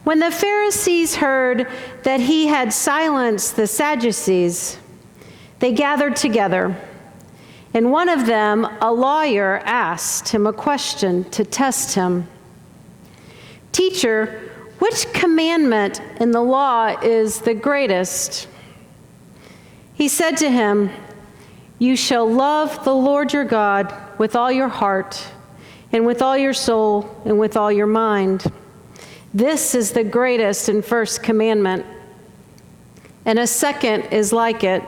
When the Pharisees heard that he had silenced the Sadducees, they gathered together, and one of them, a lawyer, asked him a question to test him. "Teacher, which commandment in the law is the greatest?" He said to him, "You shall love the Lord your God with all your heart, and with all your soul, and with all your mind. This is the greatest and first commandment. And a second is like it.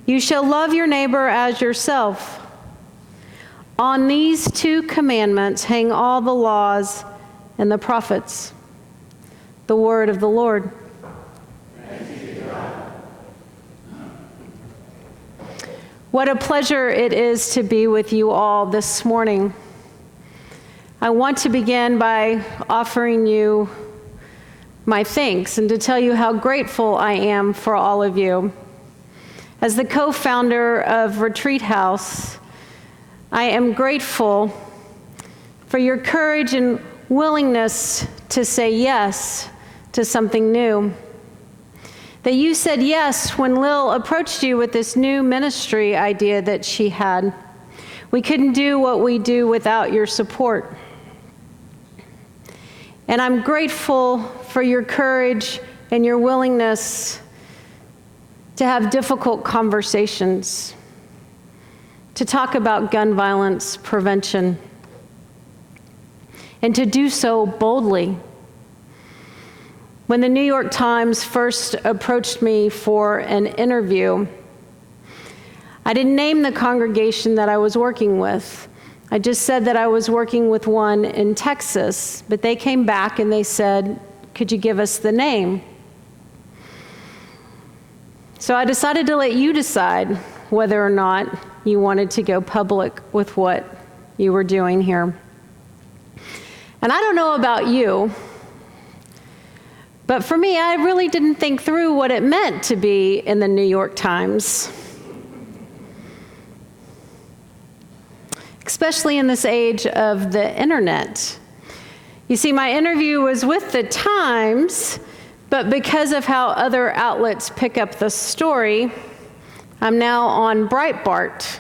You shall love your neighbor as yourself. On these two commandments hang all the laws and the prophets." The word of the Lord. What a pleasure it is to be with you all this morning. I want to begin by offering you my thanks and to tell you how grateful I am for all of you. As the co-founder of Retreat House, I am grateful for your courage and willingness to say yes to something new. That you said yes when Lil approached you with this new ministry idea that she had. We couldn't do what we do without your support. And I'm grateful for your courage and your willingness to have difficult conversations, to talk about gun violence prevention, and to do so boldly. When the New York Times first approached me for an interview, I didn't name the congregation that I was working with. I just said that I was working with one in Texas, but they came back and they said, "Could you give us the name?" So I decided to let you decide whether or not you wanted to go public with what you were doing here. And I don't know about you, but for me, I really didn't think through what it meant to be in the New York Times. Especially in this age of the internet. You see, my interview was with the Times, but because of how other outlets pick up the story, I'm now on Breitbart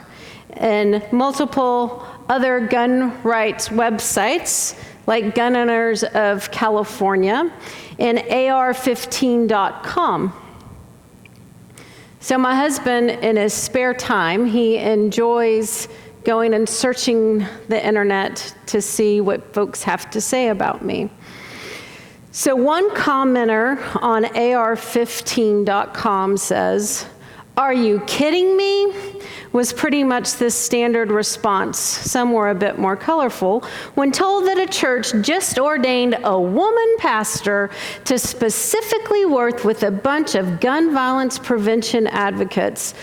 and multiple other gun rights websites like Gun Owners of California and AR15.com. So my husband, in his spare time, he enjoys going and searching the internet to see what folks have to say about me. So one commenter on AR15.com says, "Are you kidding me?" was pretty much the standard response. Some were a bit more colorful when told that a church just ordained a woman pastor to specifically work with a bunch of gun violence prevention advocates,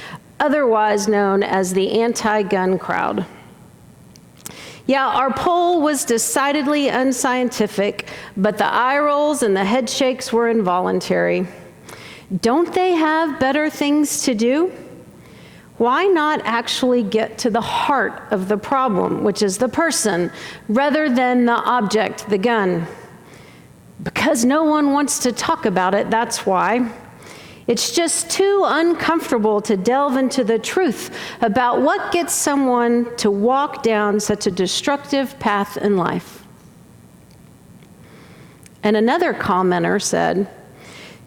otherwise known as the anti-gun crowd. Yeah, our poll was decidedly unscientific, but the eye rolls and the head shakes were involuntary. Don't they have better things to do? Why not actually get to the heart of the problem, which is the person, rather than the object, the gun? Because no one wants to talk about it, that's why. It's just too uncomfortable to delve into the truth about what gets someone to walk down such a destructive path in life. And another commenter said,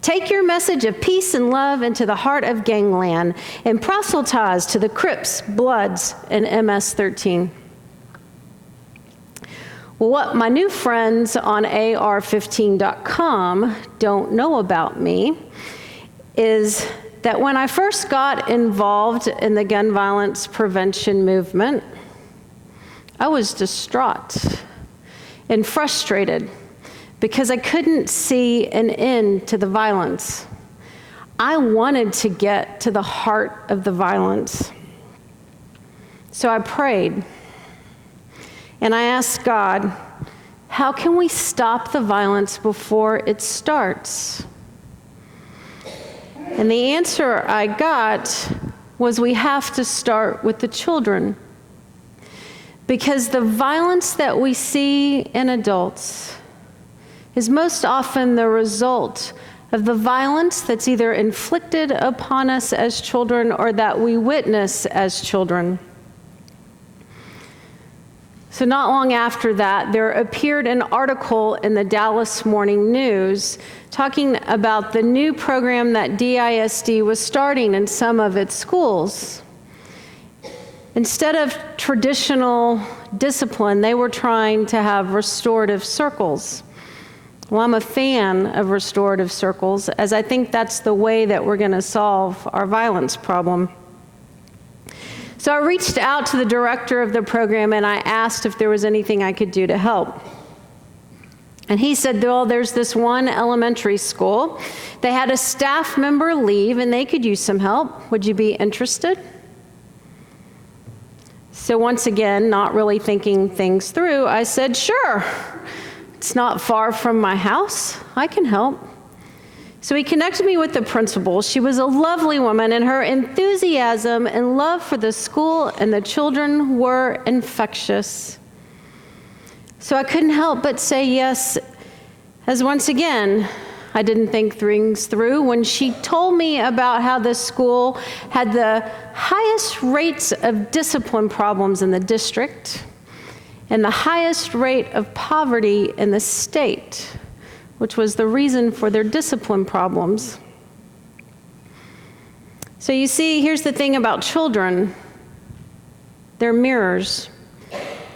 "Take your message of peace and love into the heart of gangland and proselytize to the Crips, Bloods, and MS-13. Well, what my new friends on AR15.com don't know about me is that when I first got involved in the gun violence prevention movement, I was distraught and frustrated because I couldn't see an end to the violence. I wanted to get to the heart of the violence. So I prayed, and I asked God, how can we stop the violence before it starts? And the answer I got was we have to start with the children. Because the violence that we see in adults is most often the result of the violence that's either inflicted upon us as children or that we witness as children. So not long after that, there appeared an article in the Dallas Morning News talking about the new program that DISD was starting in some of its schools. Instead of traditional discipline, they were trying to have restorative circles. Well, I'm a fan of restorative circles, as I think that's the way that we're going to solve our violence problem. So I reached out to the director of the program and I asked if there was anything I could do to help. And he said, well, there's this one elementary school. They had a staff member leave and they could use some help. Would you be interested? So once again, not really thinking things through, I said, sure. It's not far from my house. I can help. So he connected me with the principal. She was a lovely woman, and her enthusiasm and love for the school and the children were infectious. So I couldn't help but say yes, as once again, I didn't think things through when she told me about how the school had the highest rates of discipline problems in the district and the highest rate of poverty in the state, which was the reason for their discipline problems. So you see, here's the thing about children. They're mirrors.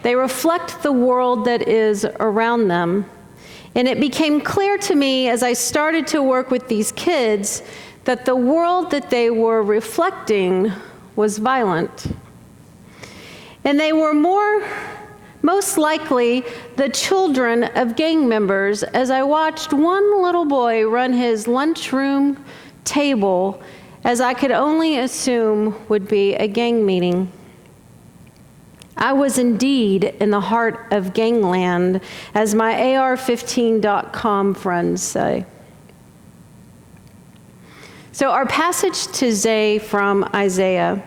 They reflect the world that is around them. And it became clear to me as I started to work with these kids that the world that they were reflecting was violent. And they were most likely the children of gang members, as I watched one little boy run his lunchroom table as I could only assume would be a gang meeting. I was indeed in the heart of gangland, as my AR15.com friends say. So our passage today from Isaiah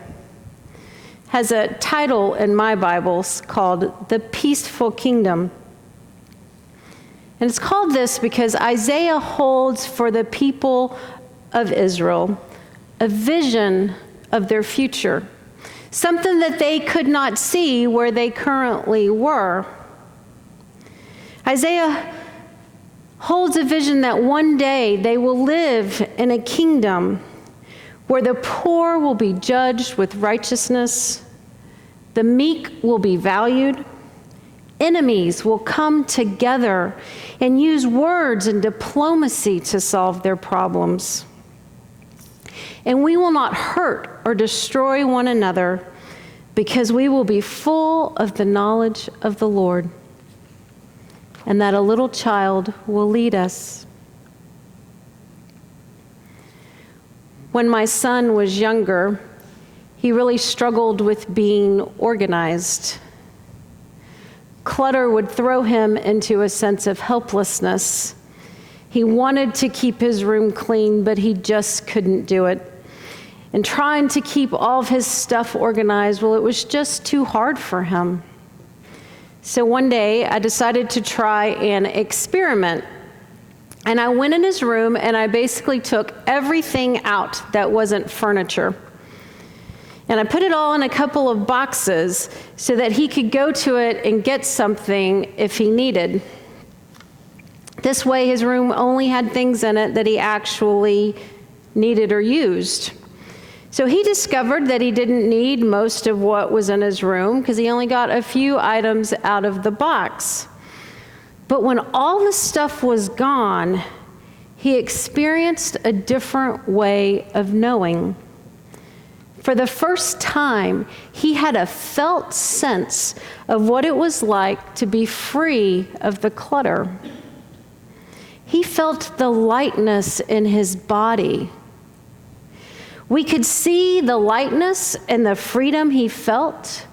has a title in my Bibles called The Peaceful Kingdom. And it's called this because Isaiah holds for the people of Israel a vision of their future, something that they could not see where they currently were. Isaiah holds a vision that one day they will live in a kingdom where the poor will be judged with righteousness, the meek will be valued, enemies will come together and use words and diplomacy to solve their problems. And we will not hurt or destroy one another because we will be full of the knowledge of the Lord, and that a little child will lead us. When my son was younger, he really struggled with being organized. Clutter would throw him into a sense of helplessness. He wanted to keep his room clean, but he just couldn't do it. And trying to keep all of his stuff organized, well, it was just too hard for him. So one day, I decided to try an experiment. And I went in his room and I basically took everything out that wasn't furniture. And I put it all in a couple of boxes so that he could go to it and get something if he needed. This way, his room only had things in it that he actually needed or used. So he discovered that he didn't need most of what was in his room because he only got a few items out of the box. But when all the stuff was gone, he experienced a different way of knowing. For the first time, he had a felt sense of what it was like to be free of the clutter. He felt the lightness in his body. We could see the lightness and the freedom he felt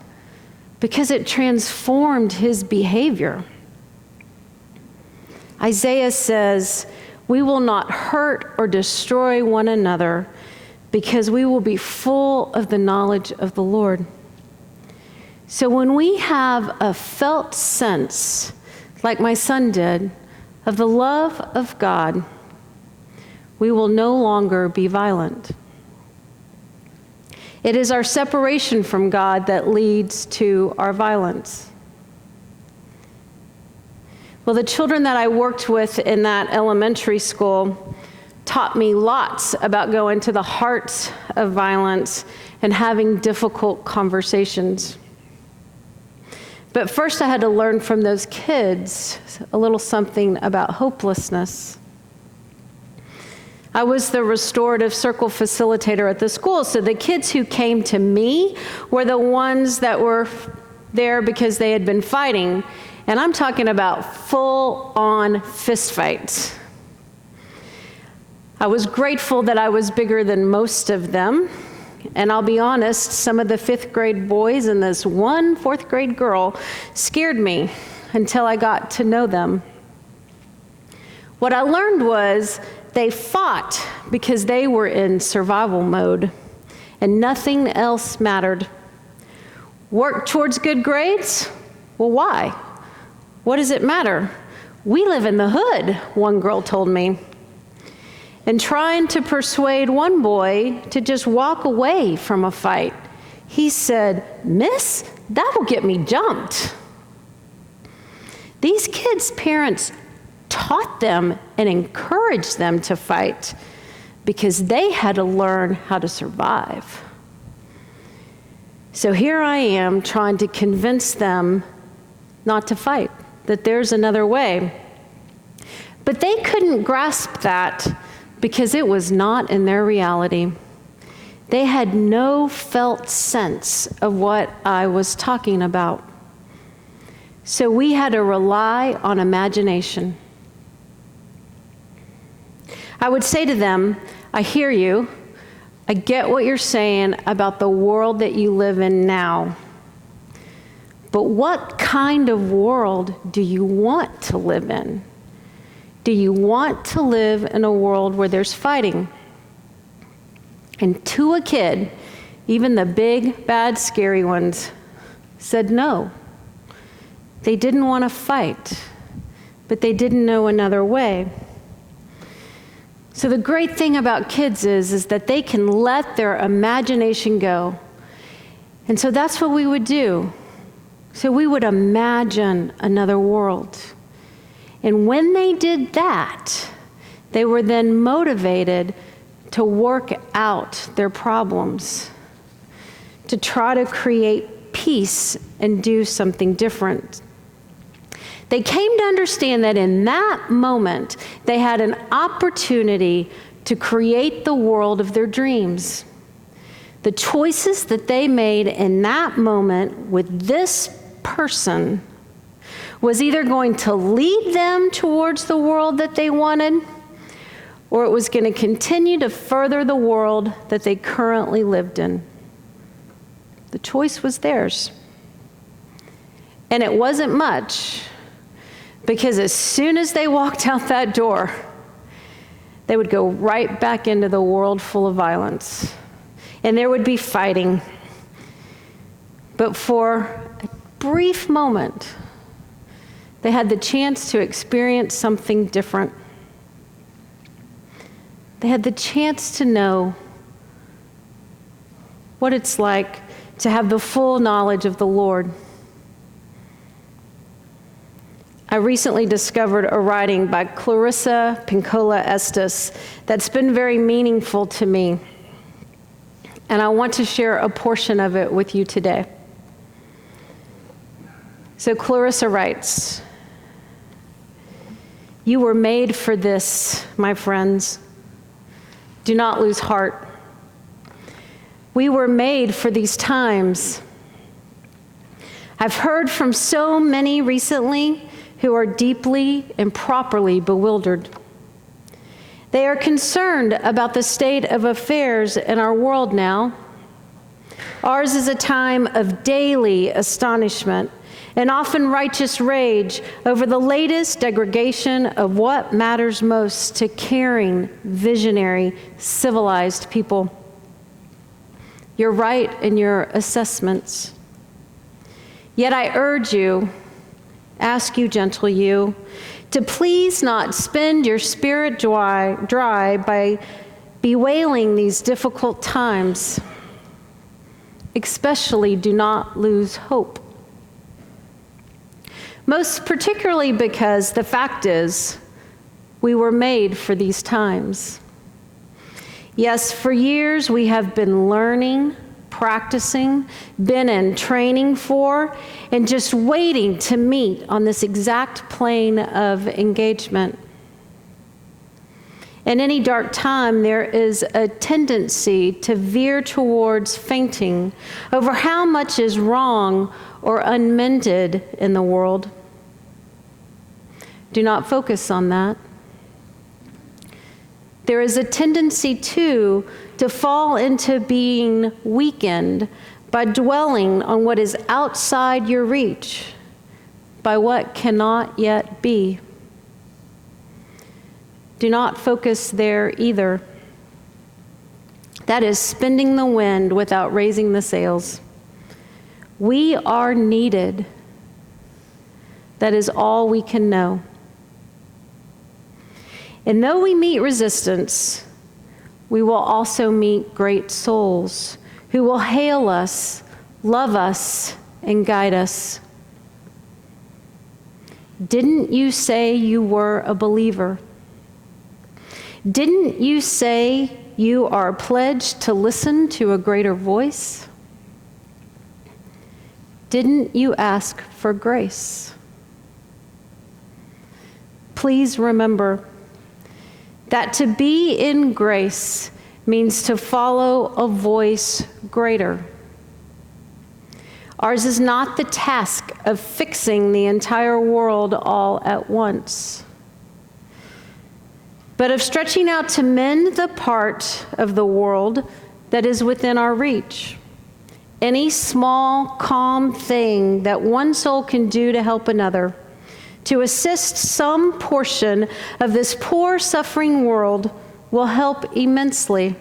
because it transformed his behavior. Isaiah says, "We will not hurt or destroy one another because we will be full of the knowledge of the Lord." So when we have a felt sense, like my son did, of the love of God, we will no longer be violent. It is our separation from God that leads to our violence. Well, the children that I worked with in that elementary school taught me lots about going to the heart of violence and having difficult conversations. But first I had to learn from those kids a little something about hopelessness. I was the restorative circle facilitator at the school, so the kids who came to me were the ones that were there because they had been fighting. And I'm talking about full-on fistfights. I was grateful that I was bigger than most of them. And I'll be honest, some of the 5th grade boys and this one 4th grade girl scared me until I got to know them. What I learned was they fought because they were in survival mode and nothing else mattered. Work towards good grades? Well, why? What does it matter? We live in the hood, one girl told me. And trying to persuade one boy to just walk away from a fight, he said, "Miss, that will get me jumped." These kids' parents taught them and encouraged them to fight because they had to learn how to survive. So here I am trying to convince them not to fight, that there's another way. But they couldn't grasp that because it was not in their reality. They had no felt sense of what I was talking about. So we had to rely on imagination. I would say to them, I hear you. I get what you're saying about the world that you live in now. But what kind of world do you want to live in? Do you want to live in a world where there's fighting? And to a kid, even the big, bad, scary ones said no. They didn't want to fight, but they didn't know another way. So the great thing about kids is that they can let their imagination go. And so that's what we would do. So we would imagine another world. And when they did that, they were then motivated to work out their problems, to try to create peace and do something different. They came to understand that in that moment, they had an opportunity to create the world of their dreams. The choices that they made in that moment with this person was either going to lead them towards the world that they wanted, or it was going to continue to further the world that they currently lived in. The choice was theirs. And it wasn't much, because as soon as they walked out that door, they would go right back into the world full of violence. And there would be fighting. But for a brief moment, they had the chance to experience something different. They had the chance to know what it's like to have the full knowledge of the Lord. I recently discovered a writing by Clarissa Pinkola Estes that's been very meaningful to me, and I want to share a portion of it with you today. So Clarissa writes, "You were made for this, my friends. Do not lose heart. We were made for these times. I've heard from so many recently who are deeply and properly bewildered. They are concerned about the state of affairs in our world now. Ours is a time of daily astonishment and often righteous rage over the latest degradation of what matters most to caring, visionary, civilized people. You're right in your assessments. Yet I urge you, ask you, gentle you, to please not spend your spirit dry by bewailing these difficult times. Especially do not lose hope. Most particularly because the fact is, we were made for these times. Yes, for years we have been learning, practicing, been in training for, and just waiting to meet on this exact plane of engagement. In any dark time, there is a tendency to veer towards fainting over how much is wrong or unmended in the world. Do not focus on that. There is a tendency, too, to fall into being weakened by dwelling on what is outside your reach, by what cannot yet be. Do not focus there either. That is spinning the wind without raising the sails. We are needed. That is all we can know. And though we meet resistance, we will also meet great souls who will hail us, love us, and guide us. Didn't you say you were a believer? Didn't you say you are pledged to listen to a greater voice? Didn't you ask for grace? Please remember that to be in grace means to follow a voice greater. Ours is not the task of fixing the entire world all at once, but of stretching out to mend the part of the world that is within our reach. Any small, calm thing that one soul can do to help another, to assist some portion of this poor, suffering world, will help immensely.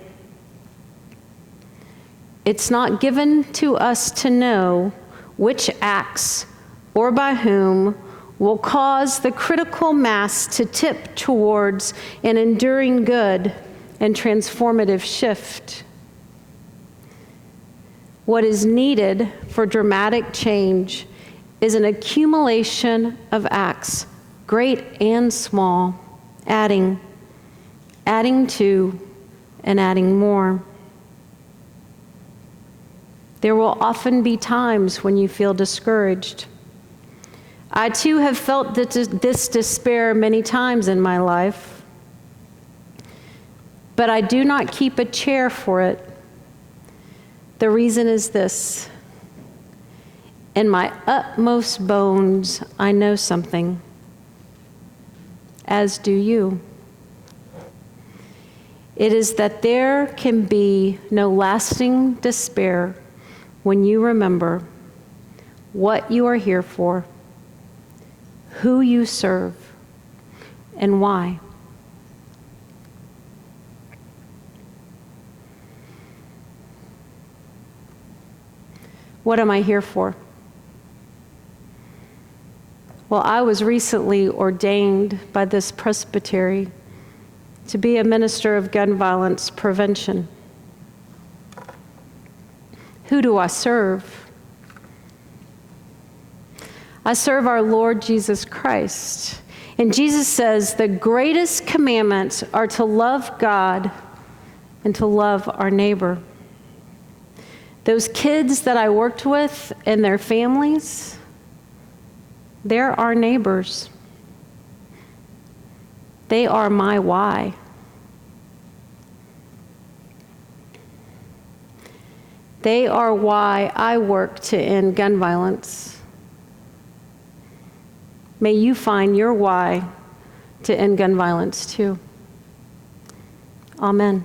It's not given to us to know which acts or by whom will cause the critical mass to tip towards an enduring good and transformative shift. What is needed for dramatic change is an accumulation of acts, great and small, adding to, and adding more. There will often be times when you feel discouraged. I too have felt this despair many times in my life, but I do not keep a chair for it. The reason is this: in my utmost bones, I know something, as do you. It is that there can be no lasting despair when you remember what you are here for, who you serve, and why. What am I here for? Well, I was recently ordained by this presbytery to be a minister of gun violence prevention. Who do I serve? I serve our Lord Jesus Christ. And Jesus says the greatest commandments are to love God and to love our neighbor. Those kids that I worked with and their families, they're our neighbors. They are my why. They are why I work to end gun violence. May you find your why to end gun violence too. Amen.